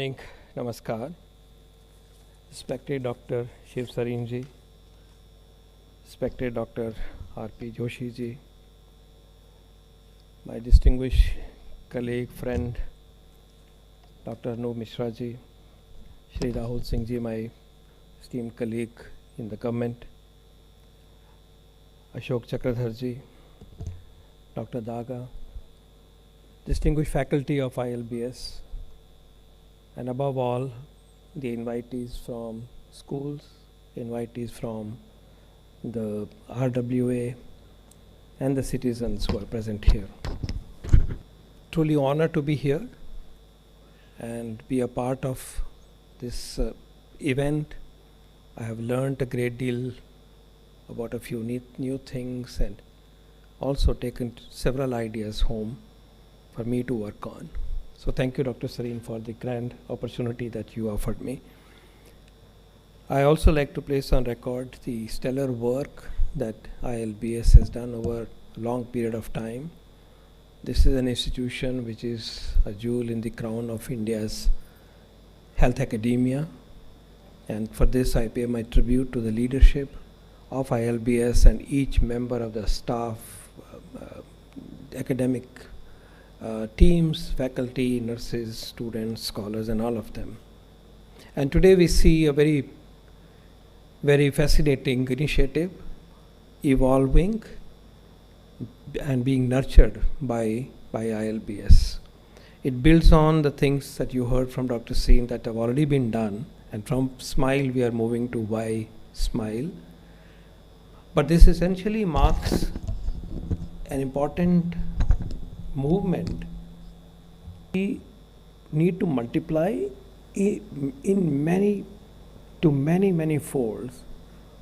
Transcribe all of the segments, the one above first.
Morning, Namaskar. Respected Dr. Shiv Sarin ji, respected Dr. R.P. Joshi ji, my distinguished colleague, friend, Dr. Anup Mishra ji, Shri Rahul Singh ji, my esteemed colleague in the government, Ashok Chakradhar ji, Dr. Daga, distinguished faculty of ILBS, and above all, the invitees from schools, invitees from the RWA, and the citizens who are present here. Truly honored to be here and be a part of this event. I have learned a great deal about a few new things and also taken several ideas home for me to work on. So thank you, Dr. Sarin, for the grand opportunity that you offered me. I also like to place on record the stellar work that ILBS has done over a long period of time. This is an institution which is a jewel in the crown of India's health academia. And for this, I pay my tribute to the leadership of ILBS and each member of the staff, academic teams, faculty, nurses, students, scholars, and all of them. And today we see a very, very fascinating initiative evolving and being nurtured by ILBS. It builds on the things that you heard from Dr. Sarin that have already been done, and from SMILE we are moving to Why SMILE. But this essentially marks an important movement. We need to multiply in many folds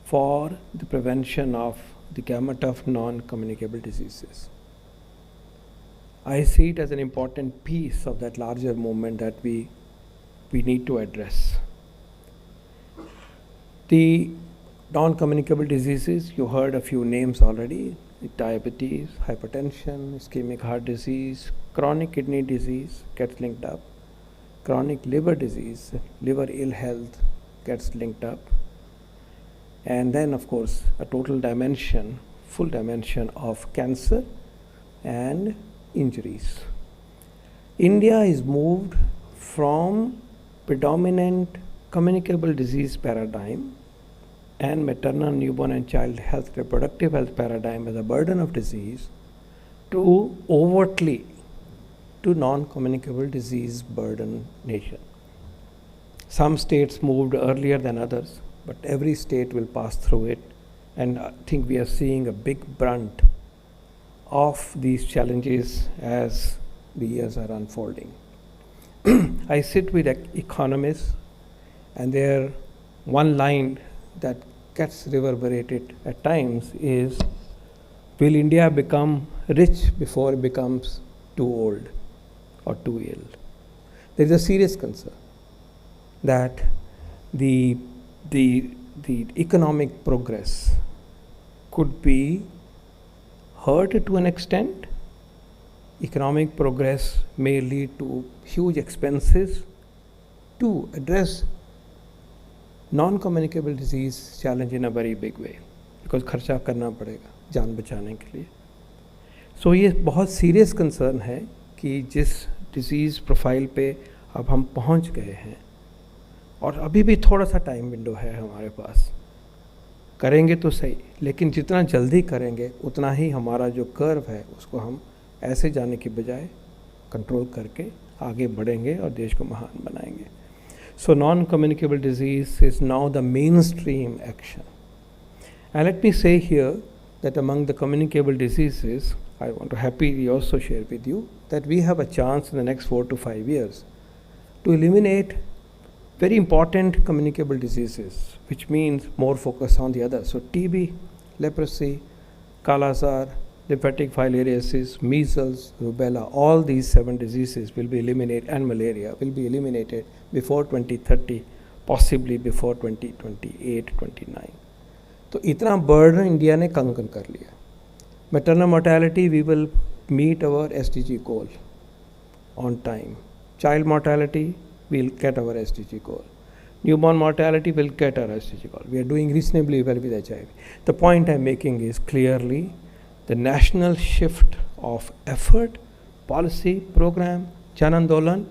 for the prevention of the gamut of non-communicable diseases. I see it as an important piece of that larger movement that we need to address. The non-communicable diseases, you heard a few names already: diabetes, hypertension, ischemic heart disease, chronic kidney disease gets linked up, chronic liver disease, liver ill health gets linked up, and then of course a total dimension, full dimension of cancer and injuries. India is moved from predominant communicable disease paradigm and maternal, newborn and child health, reproductive health paradigm as a burden of disease to overtly to non-communicable disease burden nation. Some states moved earlier than others, but every state will pass through it, and I think we are seeing a big brunt of these challenges as the years are unfolding. I sit with economists, and their one line that gets reverberated at times is, will India become rich before it becomes too old or too ill? There is a serious concern that the economic progress could be hurt to an extent. Economic progress may lead to huge expenses to address non-communicable disease challenge in a very big way, because खर्चा करना पड़ेगा जान बचाने के लिए. So ये बहुत serious concern है कि जिस डिजीज़ प्रोफाइल पे अब हम पहुंच गए हैं, और अभी भी थोड़ा सा टाइम विंडो है हमारे पास, करेंगे तो सही, लेकिन जितना जल्दी करेंगे उतना ही हमारा जो कर्व है उसको हम ऐसे जाने की बजाय कंट्रोल करके आगे बढ़ेंगे और देश को महान बनाएंगे. So non-communicable disease is now the mainstream action. And let me say here that among the communicable diseases, I want to happily also share with you that we have a chance in the next 4 to 5 years to eliminate very important communicable diseases, which means more focus on the others. So TB, leprosy, Kala-Azar, lymphatic filariasis, measles, rubella, all these 7 diseases will be eliminated, and malaria will be eliminated before 2030, possibly before 2028-29. तो इतना burden India ने कम कर लिया. Maternal mortality, we will meet our SDG goal on time. Child mortality, we'll get our SDG goal. Newborn mortality will get our SDG goal. We are doing reasonably well with HIV. The point I'm making is clearly the national shift of effort, policy, program, Jan Andolan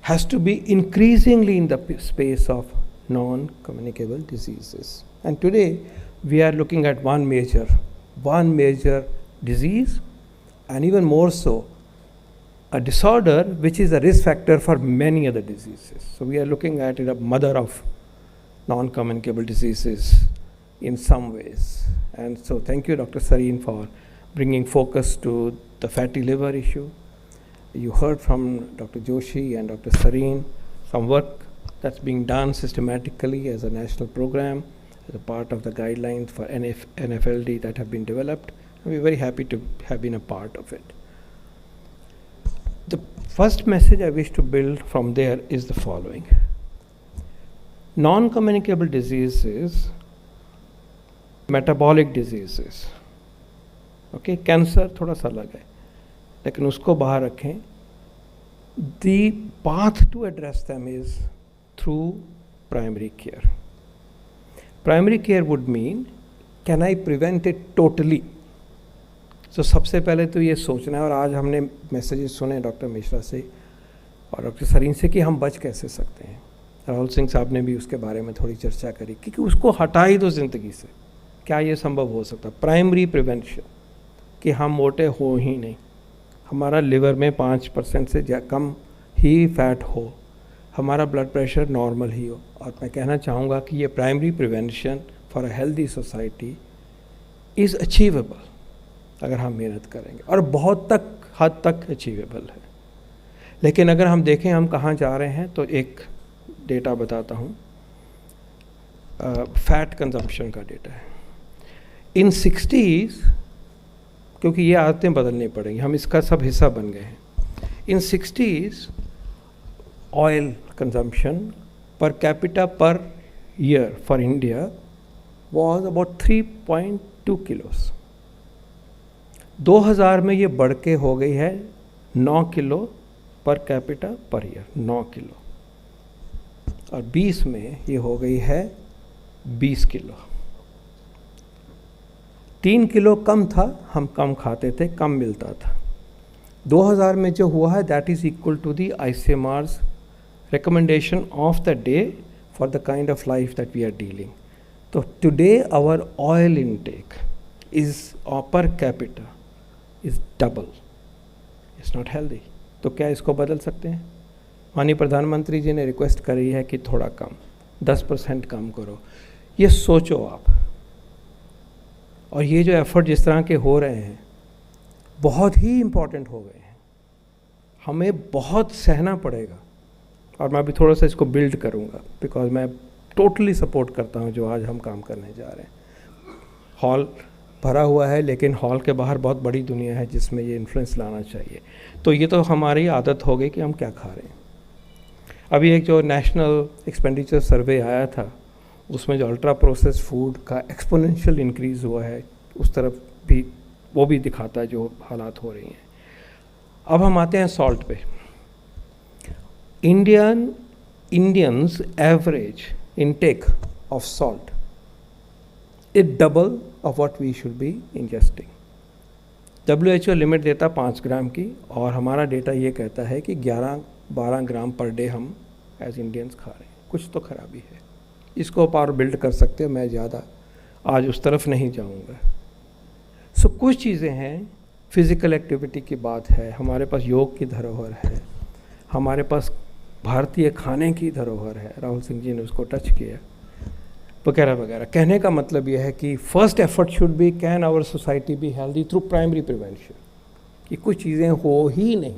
has to be increasingly in the space of non-communicable diseases. And today we are looking at one major disease, and even more so, a disorder which is a risk factor for many other diseases. So we are looking at it a mother of non-communicable diseases in some ways. And so thank you, Dr. Sareen, for bringing focus to the fatty liver issue. You heard from Dr. Joshi and Dr. Sareen some work that's being done systematically as a national program, as a part of the guidelines for NFLD that have been developed. And we're very happy to have been a part of it. The first message I wish to build from there is the following. Non-communicable diseases, metabolic diseases, okay, cancer थोड़ा सा अलग है, लेकिन उसको बाहर रखें. The path to address them is through primary care. Primary care would mean, can I prevent it totally? तो सबसे पहले तो ये सोचना है, और आज हमने मैसेजेस सुने डॉक्टर मिश्रा से और डॉक्टर सरीन से कि हम बच कैसे सकते हैं. राहुल सिंह साहब ने भी उसके बारे में थोड़ी चर्चा करी, क्योंकि उसको हटा ही दो ज़िंदगी से. क्या ये संभव हो सकता? प्राइमरी प्रिवेंशन, कि हम मोटे हो ही नहीं, हमारा लिवर में 5% से कम ही फैट हो, हमारा ब्लड प्रेशर नॉर्मल ही हो. और मैं कहना चाहूँगा कि ये primary prevention for a healthy society is achievable अगर हम मेहनत करेंगे, और बहुत हद तक अचीवेबल है. लेकिन अगर हम देखें हम कहाँ जा रहे हैं, तो एक डेटा बताता हूँ. फैट कंजम्पशन का डेटा है. इन 60s, क्योंकि ये आदतें बदलनी पड़ेंगी, हम इसका सब हिस्सा बन गए हैं. इन 60s oil consumption per capita per year for India was about 3.2 किलोस. 2000 में ये बढ़ के हो गई है 9 kilo per capita per year, 9 kilo. और 20 में ये हो गई है 20 किलो. 3 किलो कम था, हम कम खाते थे, कम मिलता था. 2000 में जो हुआ है that is equal to the ICMR's recommendation of the day for the kind of life that we are dealing. So today our oil intake is per capita is double. It's not healthy. तो क्या इसको बदल सकते हैं? माननीय प्रधानमंत्री जी ने request करी है कि थोड़ा कम, 10% कम करो. ये सोचो आप. और ये जो एफर्ट जिस तरह के हो रहे हैं बहुत ही इम्पॉर्टेंट हो गए हैं. हमें बहुत सहना पड़ेगा. और मैं अभी थोड़ा सा इसको बिल्ड करूँगा, बिकॉज मैं टोटली सपोर्ट करता हूँ जो आज हम काम करने जा रहे हैं. हॉल भरा हुआ है, लेकिन हॉल के बाहर बहुत बड़ी दुनिया है जिसमें ये इन्फ्लुएंस लाना चाहिए. तो ये तो हमारी आदत हो गई कि हम क्या खा रहे हैं. अभी एक जो नेशनल एक्सपेंडिचर सर्वे आया था, उसमें जो अल्ट्रा प्रोसेस फूड का एक्सपोनेंशियल इंक्रीज़ हुआ है, उस तरफ भी वो भी दिखाता है जो हालात हो रही हैं. अब हम आते हैं सॉल्ट पे. Indians average intake of salt is double of what we should be ingesting. WHO limit देता 5 ग्राम की, और हमारा डेटा ये कहता है कि 11-12 ग्राम पर डे हम एज इंडियंस खा रहे हैं. कुछ तो खराबी है. इसको और बिल्ड कर सकते हैं, मैं ज़्यादा आज उस तरफ नहीं जाऊँगा. सो कुछ चीज़ें हैं. फिज़िकल एक्टिविटी की बात है, हमारे पास योग की धरोहर है, हमारे पास भारतीय खाने की धरोहर है, राहुल सिंह जी ने उसको टच किया, वगैरह वगैरह. कहने का मतलब यह है कि first effort should be, can our society be healthy through primary prevention. कि कुछ चीज़ें हो ही नहीं.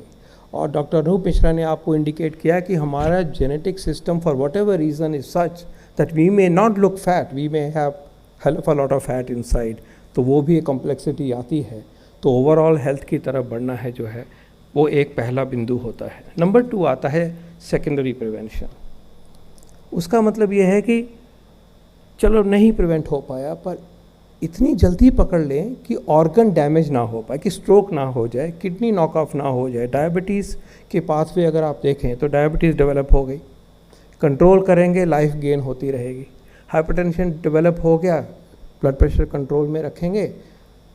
और डॉक्टर अनूप मिश्रा ने आपको इंडिकेट किया कि हमारा genetic system for whatever reason is such that we may not look fat, we may have hell of a lot of fat inside. तो वो भी एक कॉम्प्लेक्सिटी आती है. तो ओवरऑल हेल्थ की तरफ बढ़ना है जो है, वो एक पहला बिंदु होता है. नंबर 2 आता है सेकेंडरी प्रिवेंशन. उसका मतलब ये है कि चलो नहीं प्रिवेंट हो पाया, पर इतनी जल्दी पकड़ लें कि ऑर्गन डैमेज ना हो पाए, कि स्ट्रोक ना हो जाए, किडनी नॉक ऑफ ना हो जाए. डायबिटीज़ के पाथवे अगर आप देखें तो डायबिटीज़ डेवलप हो गई, कंट्रोल करेंगे, लाइफ गेन होती रहेगी। हाइपरटेंशन डेवलप हो गया, ब्लड प्रेशर कंट्रोल में रखेंगे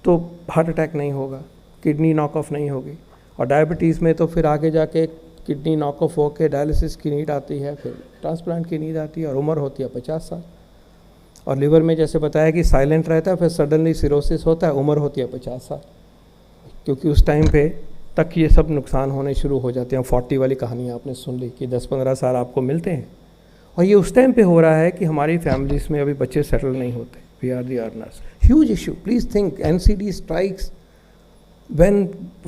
तो हार्ट अटैक नहीं होगा, किडनी नॉक ऑफ नहीं होगी। और डायबिटीज़ में तो फिर आगे जाके किडनी नॉक ऑफ होकर डायलिसिस की नीड आती है, फिर ट्रांसप्लांट की नीड आती है, और उम्र होती है 50 साल। और लिवर में जैसे बताया कि साइलेंट रहता है, फिर सडनली सिरोसिस होता है, उम्र होती है 50 साल, क्योंकि उस टाइम पे तक ये सब नुकसान होने शुरू हो जाते हैं। 40 वाली कहानी आपने सुन ली कि 10-15 साल आपको मिलते हैं, और ये उस टाइम पे हो रहा है कि हमारी फैमिलीज़ में अभी बच्चे सेटल नहीं होते। We are the earners, huge issue. Please think, NCD strikes when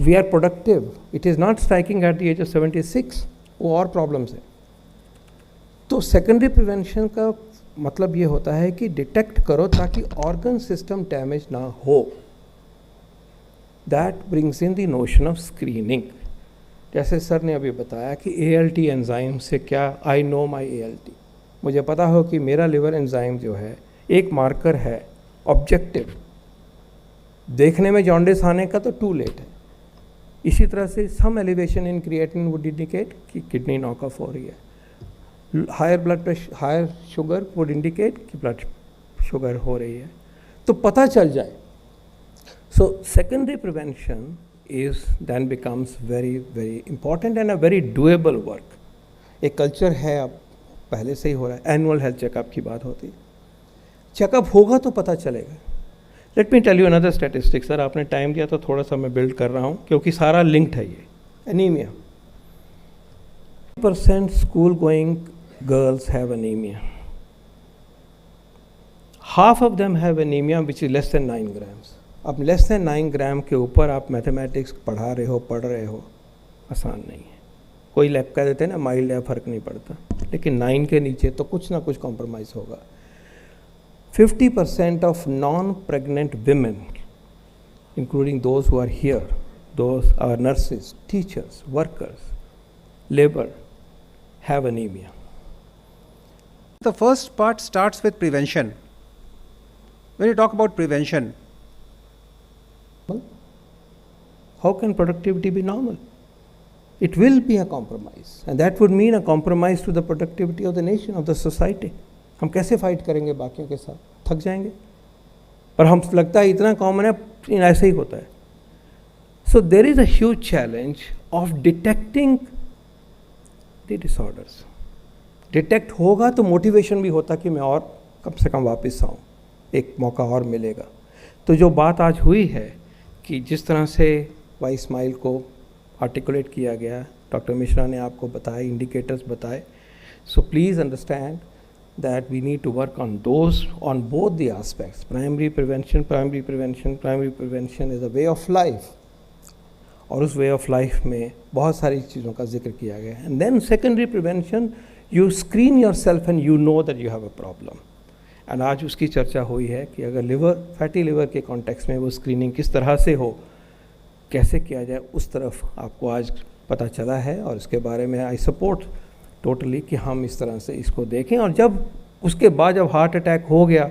we are productive, it is not striking at the age of 76, वो और प्रॉब्लम्स है। तो सेकेंडरी प्रिवेंशन का मतलब ये होता है कि डिटेक्ट करो ताकि ऑर्गन सिस्टम डैमेज ना हो। That brings in the notion of screening. जैसे सर ने अभी बताया कि ALT एंजाइम से क्या, आई नो माई ALT, मुझे पता हो कि मेरा लिवर एंजाइम जो है एक मार्कर है ऑब्जेक्टिव। देखने में जॉन्डिस आने का तो टू लेट है। इसी तरह से some elevation in creatinine would indicate कि किडनी नॉक ऑफ हो रही है। Higher blood pressure, higher sugar would indicate कि ब्लड शुगर हो रही है, तो पता चल जाए। So secondary prevention is then becomes very very important and a very doable work. एक कल्चर है, अब पहले से ही हो रहा है। एनुअल हेल्थ चेकअप की बात होती है, चेकअप होगा तो पता चलेगा। Let me tell you another statistic. Sir आपने टाइम दिया तो थोड़ा सा मैं बिल्ड कर रहा हूँ, क्योंकि सारा लिंक्ड है ये। Anaemia, 50% school going girls have anaemia, half of them have anaemia which is less than 9 grams. अब लेस देन 9 ग्राम के ऊपर आप मैथमेटिक्स पढ़ रहे हो, आसान नहीं है। कोई लैब कह देते हैं ना माइल्ड है, फर्क नहीं पड़ता, लेकिन 9 के नीचे तो कुछ ना कुछ कॉम्प्रोमाइज़ होगा। 50% of non-pregnant women, including those who are here, those are nurses, teachers, workers, labor, have anemia. The first part starts with prevention. When you talk about prevention, how can productivity be normal? It will be a compromise, and that would mean a compromise to the productivity of the nation, of the society. हम कैसे fight करेंगे बाकियों के साथ, थक जाएंगे। और हम लगता है इतना कॉमन है, ऐसे ही होता है। So there is a huge challenge of detecting the disorders. Detect होगा तो मोटिवेशन भी होता कि मैं और कम से कम वापस आऊँ, एक मौका और मिलेगा। तो जो बात आज हुई है कि जिस तरह से वाई स्माइल को आर्टिकुलेट किया गया, डॉक्टर मिश्रा ने आपको बताए, इंडिकेटर्स बताए। So please understand that we need to work on those, on both the aspects. Primary prevention is a way of life, और उस way of life में बहुत सारी चीज़ों का जिक्र किया गया है। And then secondary prevention, you screen yourself and you know that you have a problem. And आज उसकी चर्चा हुई है कि अगर लिवर, फैटी लिवर के कॉन्टेक्स्ट में वो स्क्रीनिंग किस तरह से हो, कैसे किया जाए, उस तरफ आपको आज पता चला है। और इसके बारे में आई सपोर्ट टोटली कि हम इस तरह से इसको देखें। और जब उसके बाद जब हार्ट अटैक हो गया,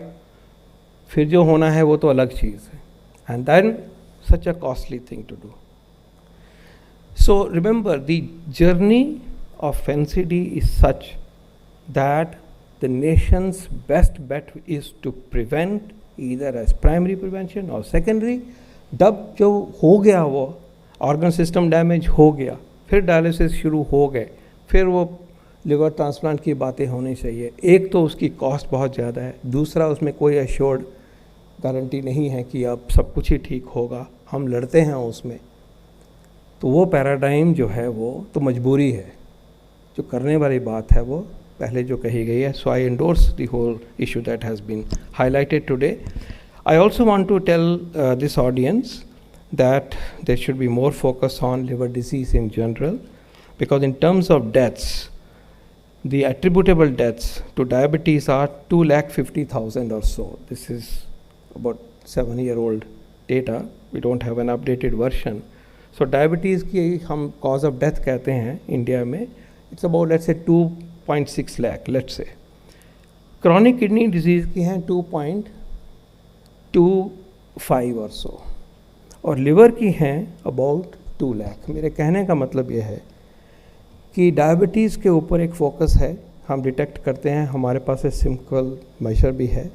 फिर जो होना है वो तो अलग चीज़ है। And then such a costly thing to do. So remember the journey of NCD is such that the nation's best bet is to prevent, either as primary prevention और सेकेंडरी। जब जो हो गया, वो ऑर्गन सिस्टम डैमेज हो गया, फिर dialysis शुरू हो गए, फिर वो लिवर ट्रांसप्लांट की बातें होनी चाहिए। एक तो उसकी कॉस्ट बहुत ज़्यादा है, दूसरा उसमें कोई एश्योर्ड गारंटी नहीं है कि अब सब कुछ ही ठीक होगा, हम लड़ते हैं उसमें। तो वो पैराडाइम जो है वो तो मजबूरी है, जो करने वाली बात है वो पहले जो कही गई है। So I endorse the whole issue that has been highlighted today. I also want to tell this audience that there should be more focus on liver disease in general, because in terms of deaths, the attributable deaths to diabetes are 250,000 or so. This is about 7-year-old data. We don't have an updated version. So diabetes की हम cause of death कहते हैं India में, it's about let's say 2.6 lakh, let's say. Chronic kidney disease की हैं 2.25 or so, और liver की हैं about 2 lakh. मेरे कहने का मतलब ये है कि डायबिटीज़ के ऊपर एक फोकस है हम डिटेक्ट करते हैं, हमारे पास एक सिंपल मेजर भी है,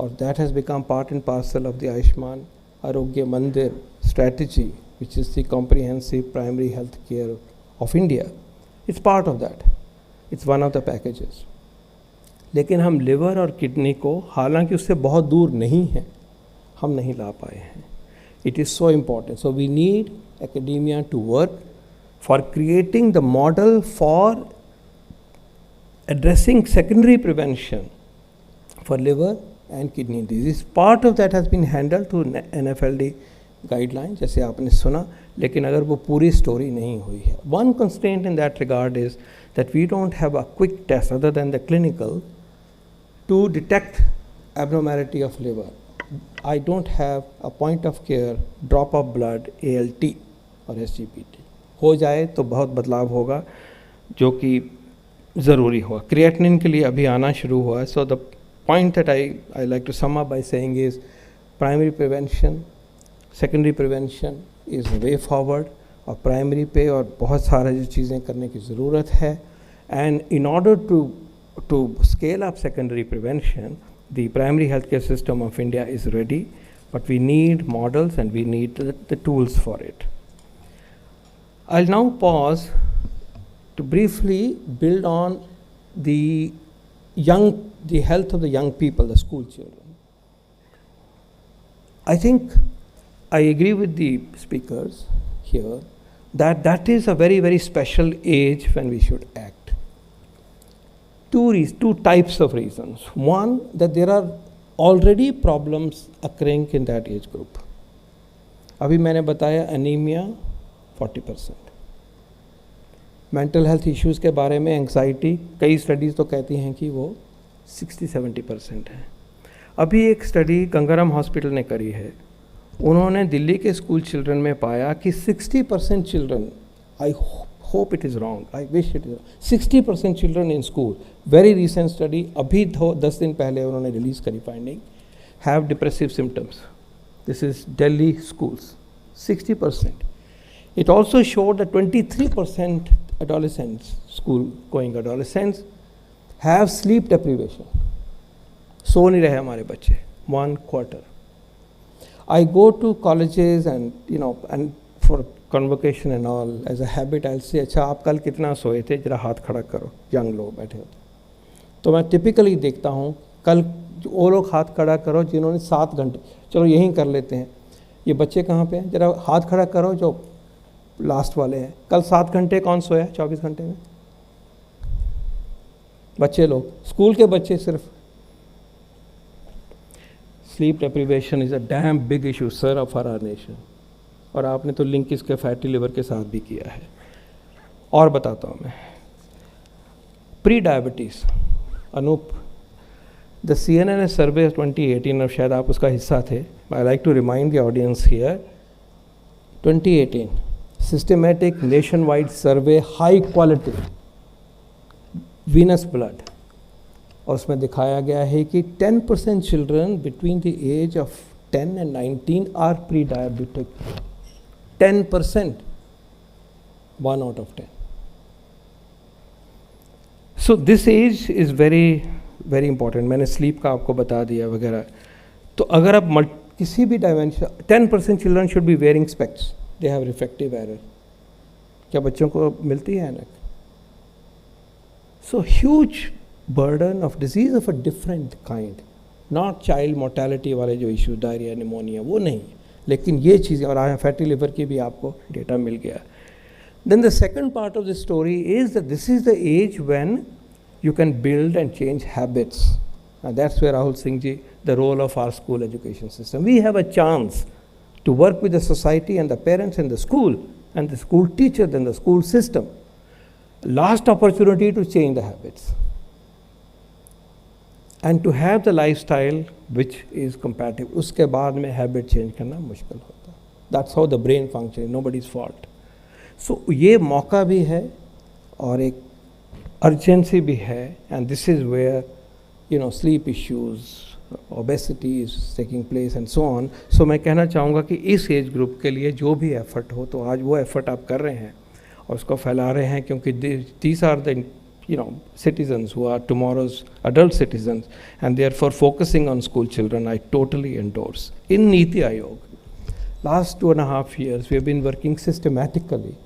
और that has become part and parcel of the Ayushman आरोग्य मंदिर strategy, which is the comprehensive primary health care of India. It's part of that. It's one of the packages. लेकिन हम लिवर और किडनी को, हालांकि उससे बहुत दूर नहीं है, हम नहीं ला पाए हैं. It is so important. So we need academia to work for creating the model for addressing secondary prevention for liver and kidney disease. Part of that has been handled through NFLD guideline, जैसे आपने सुना, लेकिन अगर वो पूरी story नहीं हुई है. One constraint in that regard is that we don't have a quick test other than the clinical to detect abnormality of liver. I don't have a point of care drop of blood ALT और SGPT. हो जाए तो बहुत बदलाव होगा, जो कि ज़रूरी होगा. क्रिएटिनिन के लिए अभी आना शुरू हुआ है. So the point that I like to sum up by saying is primary prevention, secondary prevention is way forward, और प्राइमरी पे और बहुत सारे जो चीज़ें करने की ज़रूरत है. And in order to scale up secondary prevention, the primary health care system of India is ready, but we need models and we need the tools for it. I now pause to briefly build on the health of the young people, the school children. I think I agree with the speakers here that is a very, very special age when we should act. Two types of reasons. One, that there are already problems occurring in that age group. अभी मैंने बताया anemia 40%. Mental health issues के बारे में anxiety, कई studies तो कहती हैं कि वो 60-70% है. अभी एक स्टडी गंगाराम हॉस्पिटल ने करी है. उन्होंने दिल्ली के स्कूल चिल्ड्रन में पाया कि 60% children, I hope it is wrong, I wish it is, 60% children in school, very recent study, अभी 10 दिन पहले उन्होंने रिलीज़ करी finding, have depressive symptoms. This is Delhi schools, 60%. It also showed that 23% adolescents, school-going adolescents, have sleep deprivation. सो नहीं रहे हमारे बच्चे, 1/4. I go to colleges and for convocation and all, as a habit I'll say, अच्छा आप कल कितना सोए थे, जरा हाथ खड़ा करो. यंग लोग बैठे होते, तो मैं टिपिकली देखता हूँ, कल वो लोग हाथ खड़ा करो जिन्होंने 7 घंटे, चलो यहीं कर लेते हैं, ये बच्चे कहाँ पे हैं, जरा हाथ खड़ा करो जो लास्ट वाले हैं. कल 7 घंटे कौन सोया 24 घंटे में? बच्चे लोग, स्कूल के बच्चे सिर्फ. Sleep deprivation is a damn big issue sir of our nation. और आपने तो लिंक इसके फैटी लिवर के साथ भी किया है. और बताता हूँ मैं, prediabetes. Anoop, the CNN survey 2018, और शायद आप उसका हिस्सा थे. I like to remind the audience here, 2018 systematic nationwide survey, high quality venous blood, और उसमें दिखाया गया है कि 10% children between the age of 10 and 19 are pre-diabetic. 10%, 1 out of 10. So this age is very, very important. मैंने sleep का आपको बता दिया वगैरह. तो अगर आप किसी भी dimension, 10% children should be wearing specs. They have refractive error. क्या बच्चों को मिलती है ऐनक? So huge burden of disease of a different kind. Not child mortality वाले जो इशू, डायरिया, निमोनिया, वो नहीं, लेकिन ये चीज़ें, और आज फैटी लिवर की भी आपको डेटा मिल गया. Then the second part of the story is that this is the age when you can build and change habits. And that's where Rahul Singh ji, the role of our school education system. We have a chance to work with the society and the parents and the school and the school teacher and the school system. Last opportunity to change the habits and to have the lifestyle which is compatible. उसके बाद में habit change करना मुश्किल होता. That's how the brain functions, nobody's fault. So ये मौका भी है और एक urgency भी है, and this is where sleep issues, obesity is taking place and so on. So मैं कहना चाहूँगा कि इस एज ग्रुप के लिए जो भी एफर्ट हो, तो आज वो एफर्ट आप कर रहे हैं और उसको फैला रहे हैं, क्योंकि these are the citizens who are tomorrow's adult citizens, and therefore focusing on school children, I totally endorse. In Niti Aayog, last 2.5 years, we have been working systematically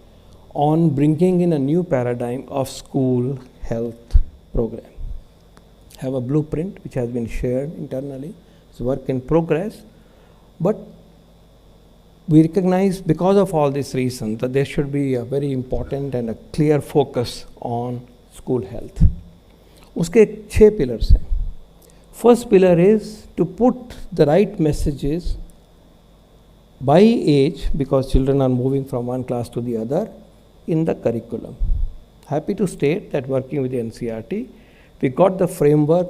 on bringing in a new paradigm of school health program. Have a blueprint which has been shared internally. It's work in progress, but we recognize, because of all these reasons, that there should be a very important and a clear focus on school health. उसके 6 pillars हैं. First pillar is to put the right messages by age, because children are moving from one class to the other, in the curriculum. Happy to state that working with the NCERT, we got the framework.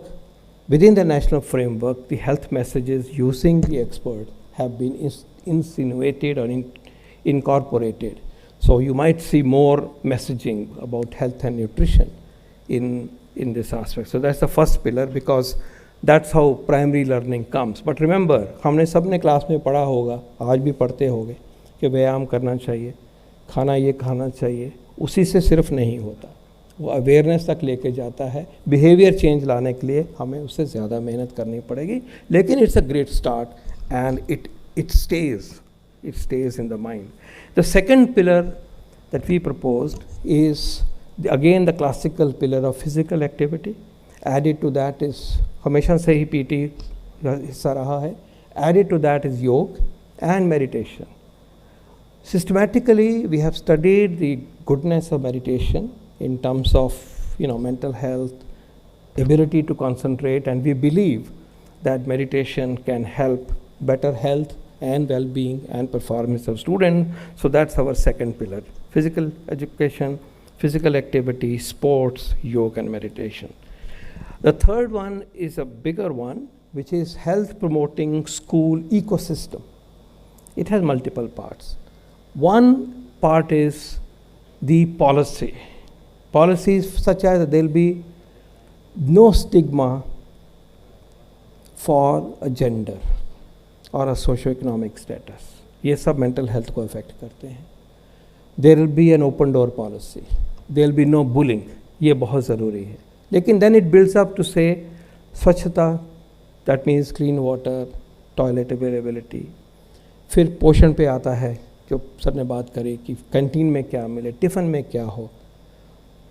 Within the national framework, the health messages using the experts have been insinuated or incorporated. So you might see more messaging about health and nutrition in this aspect. So that's the first pillar, because that's how primary learning comes. But remember, हमने सबने class में पढ़ा होगा, आज भी पढ़ते होंगे, कि व्यायाम करना चाहिए, खाना ये खाना चाहिए. उसी से सिर्फ नहीं होता, वो अवेयरनेस तक लेके जाता है. बिहेवियर चेंज लाने के लिए हमें उससे ज़्यादा मेहनत करनी पड़ेगी, लेकिन it's a great start and it stays in the mind. The second pillar that we proposed is again the classical pillar of physical activity. Added to that is, हमेशा से ही PT हिस्सा रहा है. Added to that is yoga and meditation. Systematically, we have studied the goodness of meditation in terms of mental health, ability to concentrate, and we believe that meditation can help better health and well-being and performance of students. So that's our second pillar: physical education, physical activity, sports, yoga, and meditation. The third one is a bigger one, which is health promoting school ecosystem. It has multiple parts. One part is the policy. Policies such as there will be no stigma for a gender or a socio-economic status. ये सब mental health को affect करते हैं. There will be an open door policy. There will be no bullying. ये बहुत ज़रूरी है. लेकिन then it builds up to say स्वच्छता, that means clean water, toilet availability. फिर पोषण पे आता है, जो सर ने बात करी कि कैंटीन में क्या मिले, टिफ़िन में क्या हो,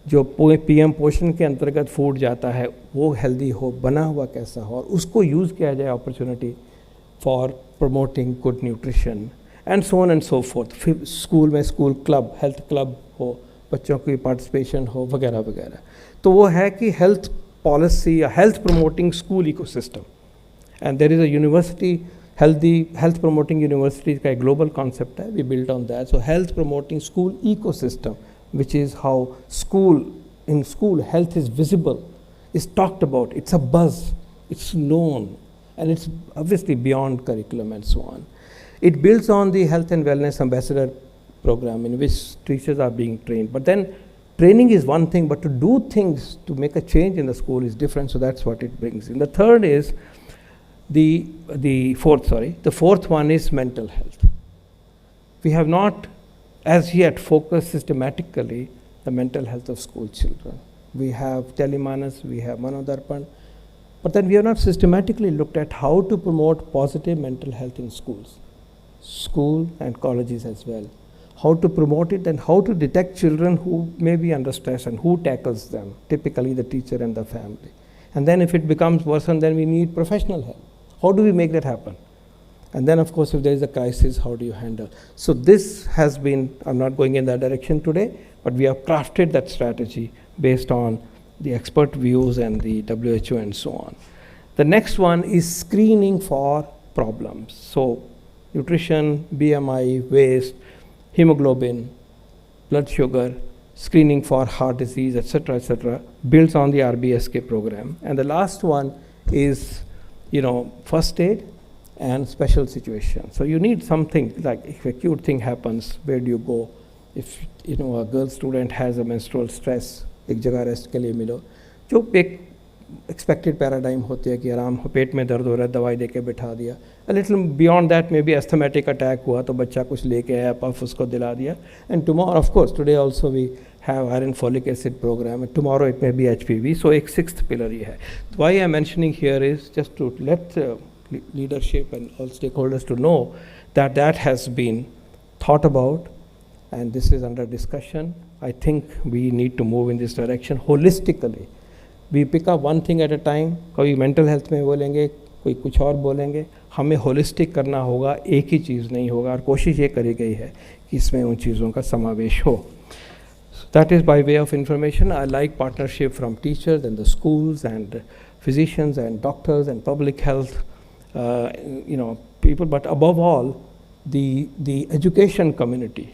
जो PM पोषण के अंतर्गत फूड जाता है वो हेल्दी हो, बना हुआ कैसा हो, और उसको यूज़ किया जाए opportunity for promoting good nutrition and so on and so fourth. फिर स्कूल में स्कूल क्लब, हेल्थ क्लब हो, बच्चों की पार्टिसिपेशन हो, वगैरह वगैरह. तो वो है कि हेल्थ पॉलिसी या health promoting school ecosystem. And there is a university, health promoting university का एक ग्लोबल कॉन्सेप्ट है. We build on that. So health promoting school ecosystem, which is how in school health is visible, is talked about, it's a buzz, it's known, and it's obviously beyond curriculum and so on. It builds on the health and wellness ambassador program in which teachers are being trained. But then training is one thing, but to do things to make a change in the school is different, so that's what it brings in. The third is the fourth one is mental health. We have not as yet focus systematically the mental health of school children. We have Telemanas, we have Manodarpan, but then we have not systematically looked at how to promote positive mental health in schools, school and colleges as well. How to promote it and how to detect children who may be under stress and who tackles them, typically the teacher and the family. And then if it becomes worse, then we need professional help. How do we make that happen? And then, of course, if there is a crisis, how do you handle? So this has been, I'm not going in that direction today, but we have crafted that strategy based on the expert views and the WHO and so on. The next one is screening for problems. So nutrition, BMI, waist, hemoglobin, blood sugar, screening for heart disease, etc., builds on the RBSK program. And the last one is, first aid and special situation. So you need something like, if acute thing happens, where do you go? If a girl student has a menstrual stress, एक जगह rest के लिए मिलो. जो एक expected paradigm होती है कि आराम पेट में दर्द हो रहा है दवाई दे के बिठा दिया. A little beyond that may be asthmatic attack हुआ तो बच्चा कुछ लेके आया पफ उसको दिला दिया. And tomorrow of course today also we have iron folic acid program, and tomorrow it may be HPV. So एक sixth pillar ये है. Why I am mentioning here is just to let leadership and all stakeholders to know that that has been thought about and this is under discussion. I think we need to move in this direction holistically. We pick up one thing at a time. कोई mental health में बोलेंगे, कोई कुछ और बोलेंगे. हमें holistic करना होगा, एक ही चीज़ नहीं होगा और कोशिश ये करी गई है कि इसमें उन चीज़ों का समावेश हो. That is by way of information. I like partnership from teachers and the schools and physicians and doctors and public health, people. But above all, the education community.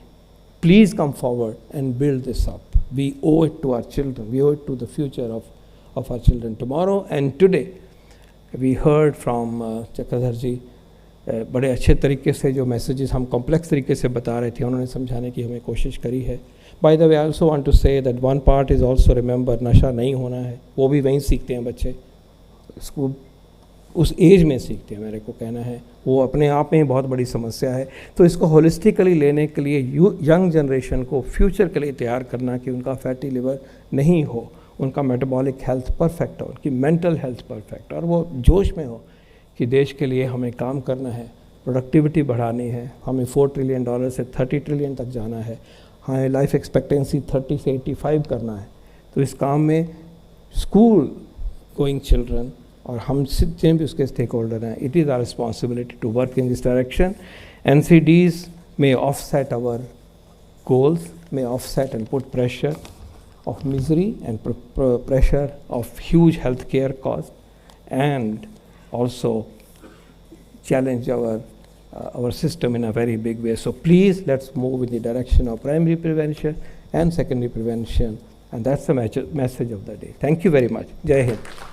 Please come forward and build this up. We owe it to our children. We owe it to the future of our children tomorrow and today. We heard from Chakradhar ji. बड़े अच्छे तरीके से जो messages हम complex तरीके से बता रहे थे उन्होंने समझाने की हमें कोशिश करी है. By the way I also want to say that one part is also remember नशा नहीं होना है. वो भी वहीं सीखते हैं बच्चे, स्कूल उस एज में सीखते हैं. मेरे को कहना है वो अपने आप में ही बहुत बड़ी समस्या है. तो इसको होलिस्टिकली लेने के लिए यंग जनरेशन को फ्यूचर के लिए तैयार करना कि उनका फैटी लिवर नहीं हो, उनका मेटाबॉलिक हेल्थ परफेक्ट हो, उनकी मेंटल हेल्थ परफेक्ट और वो जोश में हो कि देश के लिए हमें काम करना है, प्रोडक्टिविटी बढ़ानी है, हमें $4 ट्रिलियन से 30 ट्रिलियन तक जाना है, हमें लाइफ एक्सपेक्टेंसी 30 से 85 करना है. तो इस काम में स्कूल गोइंग चिल्ड्रन और हम जितने भी उसके स्टेक होल्डर हैं, it is our responsibility to work in this direction. NCDs may offset our goals, may offset and put pressure of misery and pressure of huge healthcare cost and also challenge our system in a very big way. So please let's move in the direction of primary prevention and secondary prevention, and that's the message of the day. Thank you very much. Jai Hind.